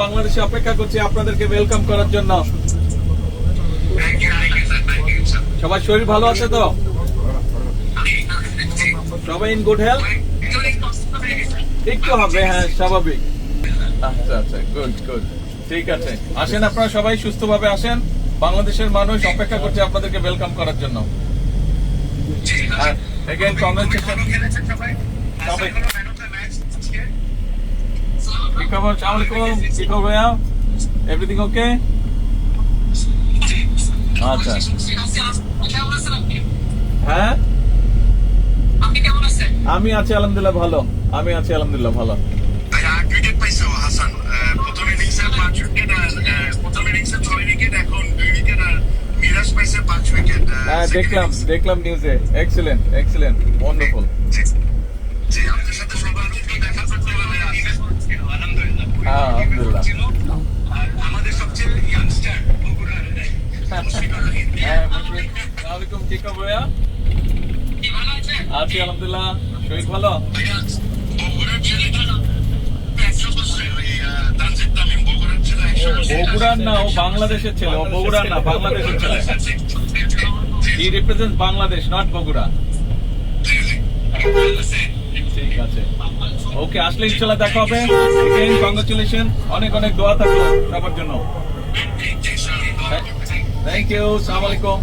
বাংলাদেশে অপেক্ষা করছি আপনাদেরকে ওয়েলকাম করার জন্য। সবার শরীর ভালো আছে তো? সবাই ইন গুড হেলথ? একটু হবে, হ্যাঁ স্বাভাবিক। আচ্ছা আচ্ছা, গুড গুড, ঠিক আছে। আসেন আপনারা সবাই সুস্থভাবে আসেন। বাংলাদেশের মানুষ অপেক্ষা করছে আপনাদেরকে ওয়েলকাম করার জন্য। Again, congratulations. সবাই কি খবর? আসসালামু আলাইকুম, কি খবর ভাইয়া? Everything okay? আচ্ছা, হ্যাঁ আমি আছি আলহামদুলিল্লাহ ভালো। আমি আছি আলহামদুলিল্লাহ ভালো। ক্রিকেট পাইছো হাসান, প্রথম ইনিংসে 5 উইকেট আর প্রথম ইনিংসে 6 উইকেট, এখন 2 উইকেট আর মিরাজ পাইছে 5 উইকেট। হ্যাঁ দেখলাম নিউজে। Excellent excellent, wonderful. জি, আপনার সাথে সবার দেখা করতে হবে। আলহামদুলিল্লাহ, হ্যাঁ আলহামদুলিল্লাহ। আর আমাদের সবচেয়ে ইয়াংস্টার বগুড়ার হ্যাঁ আসসালামু আলাইকুম, কি খবর ভাইয়া? আছি আলহামদুলিল্লাহ, শরীর ভালো? বগুড়ার ছেলেটা 100 বছর, ওই তানজিদ তামিম বগুড়ার ছেলে। বগুড়ার না, ও বাংলাদেশের ছেলে। ও বগুড়ার না, বাংলাদেশের ছেলে। হি রিপ্রেজেন্ট বাংলাদেশ, নট বগুড়া। ঠিক আছে, ওকে, আসলে ইনশাআল্লাহ দেখা হবে। এগেইন কংগ্রাচুলেশন, অনেক অনেক দোয়া থাকলো সবার জন্য। থ্যাংক ইউ, আসসালামু আলাইকুম।